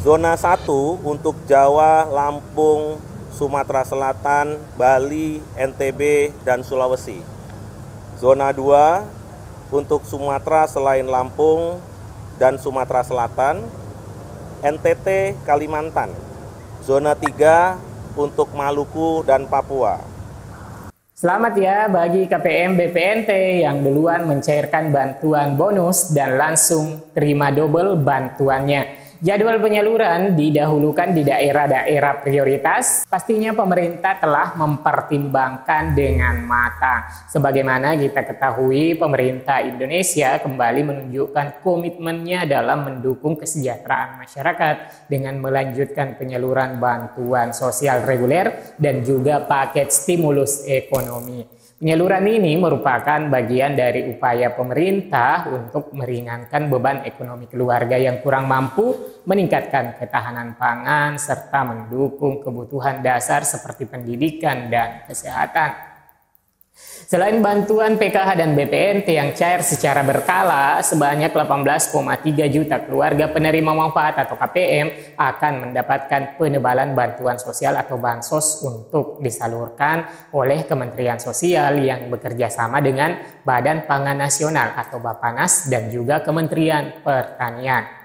Zona 1 untuk Jawa, Lampung, Sumatera Selatan, Bali, NTB, dan Sulawesi. Zona 2 untuk Sumatera selain Lampung dan Sumatera Selatan, NTT, Kalimantan. Zona 3 untuk Maluku dan Papua. Selamat ya bagi KPM BPNT yang duluan mencairkan bantuan bonus dan langsung terima double bantuannya. Jadwal penyaluran didahulukan di daerah-daerah prioritas. Pastinya pemerintah telah mempertimbangkan dengan matang. Sebagaimana kita ketahui, pemerintah Indonesia kembali menunjukkan komitmennya dalam mendukung kesejahteraan masyarakat dengan melanjutkan penyaluran bantuan sosial reguler dan juga paket stimulus ekonomi. Penyaluran ini merupakan bagian dari upaya pemerintah untuk meringankan beban ekonomi keluarga yang kurang mampu, meningkatkan ketahanan pangan, serta mendukung kebutuhan dasar seperti pendidikan dan kesehatan. Selain bantuan PKH dan BPNT yang cair secara berkala, sebanyak 18,3 juta keluarga penerima manfaat atau KPM akan mendapatkan penebalan bantuan sosial atau bansos untuk disalurkan oleh Kementerian Sosial yang bekerja sama dengan Badan Pangan Nasional atau Bappenas dan juga Kementerian Pertanian.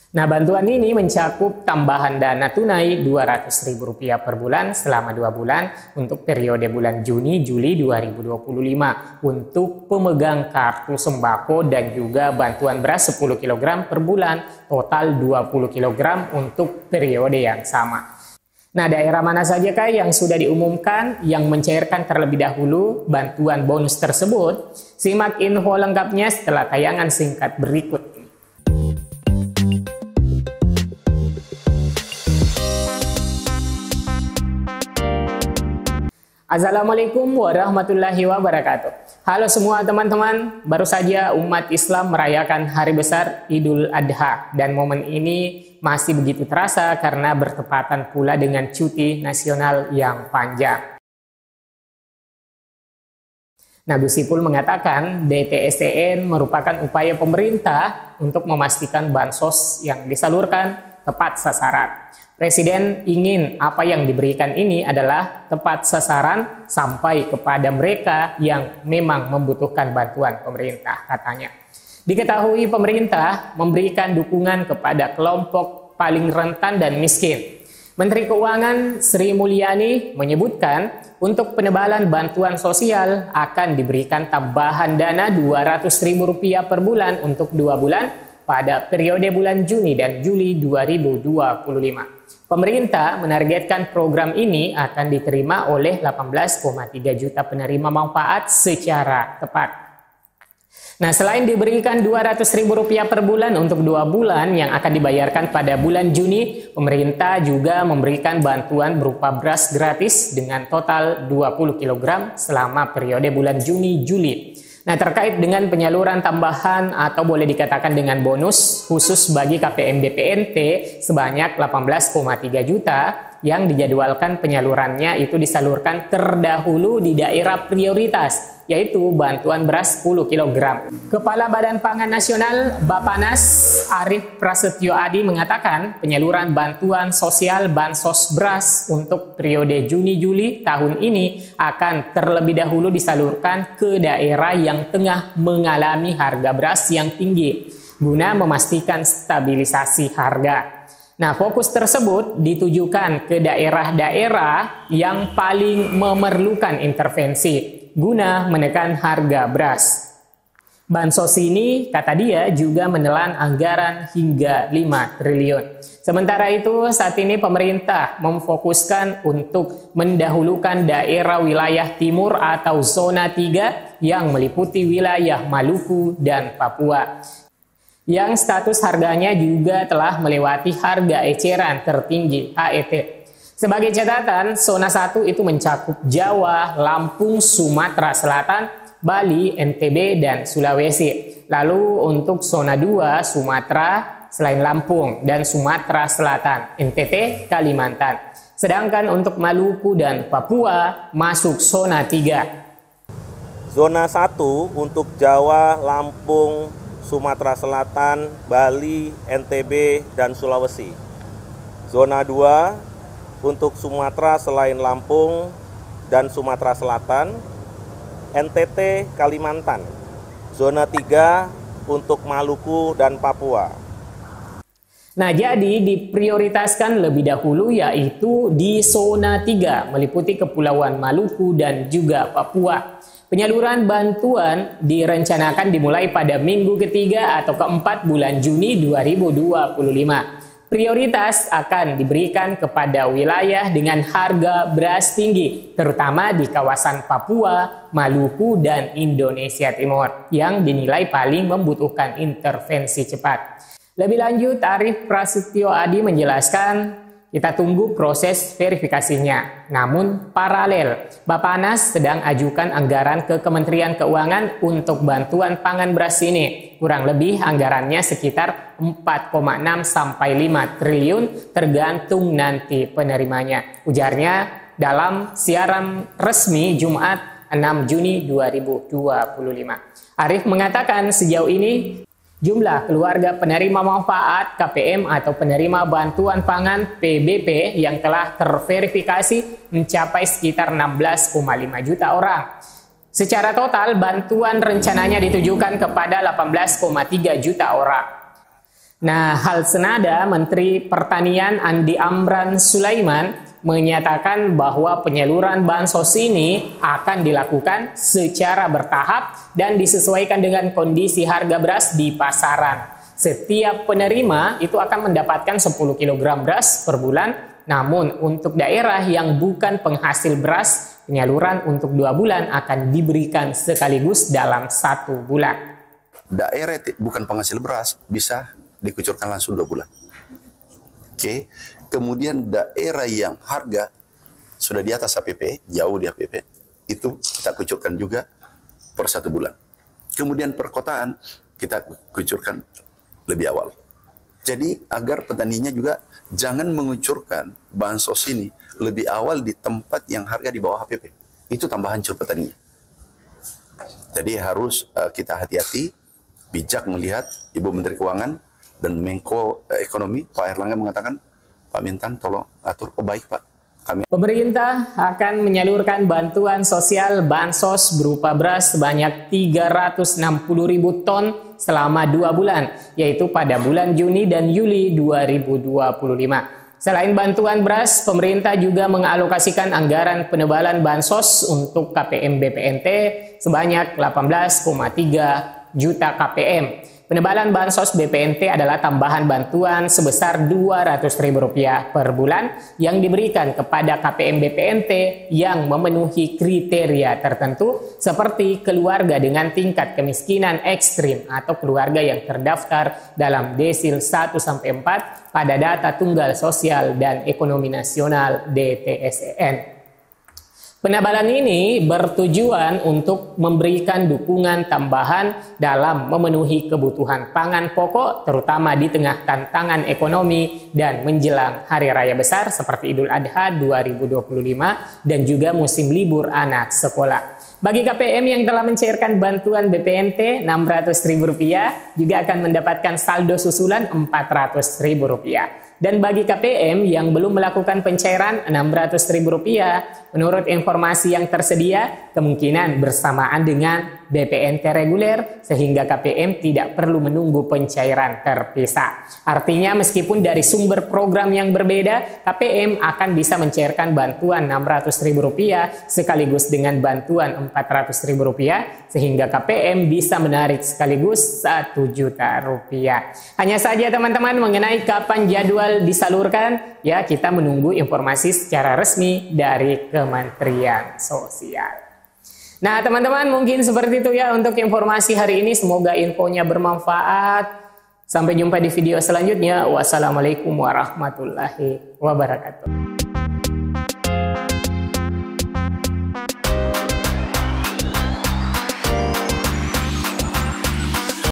Nah, bantuan ini mencakup tambahan dana tunai Rp200.000 per bulan selama 2 bulan untuk periode bulan Juni-Juli 2025 untuk pemegang kartu sembako dan juga bantuan beras 10 kg per bulan, total 20 kg untuk periode yang sama. Nah, daerah mana sajakah yang sudah diumumkan yang mencairkan terlebih dahulu bantuan bonus tersebut? Simak info lengkapnya setelah tayangan singkat berikut. Assalamualaikum warahmatullahi wabarakatuh. Halo semua teman-teman, baru saja umat Islam merayakan hari besar Idul Adha dan momen ini masih begitu terasa karena bertepatan pula dengan cuti nasional yang panjang. Nah, Gus Ipul mengatakan DTSTN merupakan upaya pemerintah untuk memastikan bansos yang disalurkan tepat sasaran. Presiden ingin apa yang diberikan ini adalah tepat sasaran sampai kepada mereka yang memang membutuhkan bantuan pemerintah, katanya. Diketahui pemerintah memberikan dukungan kepada kelompok paling rentan dan miskin. Menteri Keuangan Sri Mulyani menyebutkan untuk penebalan bantuan sosial akan diberikan tambahan dana Rp200.000 per bulan untuk 2 bulan pada periode bulan Juni dan Juli 2025. Pemerintah menargetkan program ini akan diterima oleh 18,3 juta penerima manfaat secara tepat. Nah, selain diberikan Rp200.000 per bulan untuk 2 bulan yang akan dibayarkan pada bulan Juni, pemerintah juga memberikan bantuan berupa beras gratis dengan total 20 kg selama periode bulan Juni-Juli. Nah, terkait dengan penyaluran tambahan atau boleh dikatakan dengan bonus khusus bagi KPM BPNT sebanyak 18,3 juta yang dijadwalkan penyalurannya itu disalurkan terdahulu di daerah prioritas, yaitu bantuan beras 10 kg. Kepala Badan Pangan Nasional Bappenas Arief Prasetyo Adi mengatakan penyaluran bantuan sosial bansos beras untuk periode Juni-Juli tahun ini akan terlebih dahulu disalurkan ke daerah yang tengah mengalami harga beras yang tinggi guna memastikan stabilisasi harga. Nah, fokus tersebut ditujukan ke daerah-daerah yang paling memerlukan intervensi guna menekan harga beras. Bansos ini, kata dia, juga menelan anggaran hingga 5 triliun. Sementara itu, saat ini pemerintah memfokuskan untuk mendahulukan daerah wilayah timur atau zona 3 yang meliputi wilayah Maluku dan Papua, yang status harganya juga telah melewati harga eceran tertinggi HET. Sebagai catatan, zona 1 itu mencakup Jawa, Lampung, Sumatera Selatan, Bali, NTB, dan Sulawesi. Lalu untuk zona 2, Sumatera selain Lampung dan Sumatera Selatan, NTT, Kalimantan. Sedangkan untuk Maluku dan Papua masuk zona 3. Zona 1 untuk Jawa, Lampung, Sumatera Selatan, Bali, NTB, dan Sulawesi. Zona 2 untuk Sumatera selain Lampung dan Sumatera Selatan, NTT, Kalimantan. Zona 3 untuk Maluku dan Papua. Nah, jadi diprioritaskan lebih dahulu yaitu di zona 3 meliputi Kepulauan Maluku dan juga Papua. Penyaluran bantuan direncanakan dimulai pada minggu ketiga atau keempat bulan Juni 2025. Prioritas akan diberikan kepada wilayah dengan harga beras tinggi, terutama di kawasan Papua, Maluku, dan Indonesia Timur, yang dinilai paling membutuhkan intervensi cepat. Lebih lanjut, Arief Prasetyo Adi menjelaskan, kita tunggu proses verifikasinya. Namun paralel, Bappenas sedang ajukan anggaran ke Kementerian Keuangan untuk bantuan pangan beras ini. Kurang lebih anggarannya sekitar 4,6 sampai 5 triliun tergantung nanti penerimanya. Ujarnya dalam siaran resmi Jumat 6 Juni 2025. Arief mengatakan sejauh ini jumlah keluarga penerima manfaat KPM atau penerima bantuan pangan PBP yang telah terverifikasi mencapai sekitar 16,5 juta orang. Secara total, bantuan rencananya ditujukan kepada 18,3 juta orang. Nah, hal senada Menteri Pertanian Andi Amran Sulaiman menyatakan bahwa penyaluran bansos ini akan dilakukan secara bertahap dan disesuaikan dengan kondisi harga beras di pasaran. Setiap penerima itu akan mendapatkan 10 kg beras per bulan, namun untuk daerah yang bukan penghasil beras, penyaluran untuk 2 bulan akan diberikan sekaligus dalam 1 bulan. Daerah bukan penghasil beras bisa dikucurkan langsung 2 bulan. Oke. Kemudian daerah yang harga sudah di atas HPP, jauh di HPP, itu kita kucurkan juga per 1 bulan. Kemudian perkotaan kita kucurkan lebih awal. Jadi agar petaninya juga jangan mengucurkan bansos ini lebih awal di tempat yang harga di bawah HPP. Itu tambah hancur petaninya. Jadi harus kita hati-hati, bijak melihat Ibu Menteri Keuangan dan Menko Ekonomi, Pak Erlangga mengatakan, Pak Mintan tolong atur. Oh baik Pak. Pemerintah akan menyalurkan bantuan sosial bansos berupa beras sebanyak 360.000 ton selama 2 bulan, yaitu pada bulan Juni dan Juli 2025. Selain bantuan beras, pemerintah juga mengalokasikan anggaran penebalan bansos untuk KPM BPNT sebanyak 18,3 juta KPM. Penebalan bansos BPNT adalah tambahan bantuan sebesar Rp200.000 per bulan yang diberikan kepada KPM BPNT yang memenuhi kriteria tertentu seperti keluarga dengan tingkat kemiskinan ekstrim atau keluarga yang terdaftar dalam desil 1-4 pada data Tunggal Sosial dan Ekonomi Nasional DTSEN. Penebalan ini bertujuan untuk memberikan dukungan tambahan dalam memenuhi kebutuhan pangan pokok, terutama di tengah tantangan ekonomi dan menjelang hari raya besar seperti Idul Adha 2025 dan juga musim libur anak sekolah. Bagi KPM yang telah mencairkan bantuan BPNT Rp600.000 juga akan mendapatkan saldo susulan Rp400.000. Dan bagi KPM yang belum melakukan pencairan Rp600.000, menurut informasi yang tersedia, kemungkinan bersamaan dengan BPNT reguler sehingga KPM tidak perlu menunggu pencairan terpisah. Artinya meskipun dari sumber program yang berbeda, KPM akan bisa mencairkan bantuan Rp600.000 sekaligus dengan bantuan Rp400.000 sehingga KPM bisa menarik sekaligus Rp1 juta. Hanya saja teman-teman mengenai kapan jadwal disalurkan, ya kita menunggu informasi secara resmi dari Kementerian Sosial. Nah teman-teman mungkin seperti itu ya untuk informasi hari ini. Semoga infonya bermanfaat. Sampai jumpa di video selanjutnya. Wassalamualaikum warahmatullahi wabarakatuh.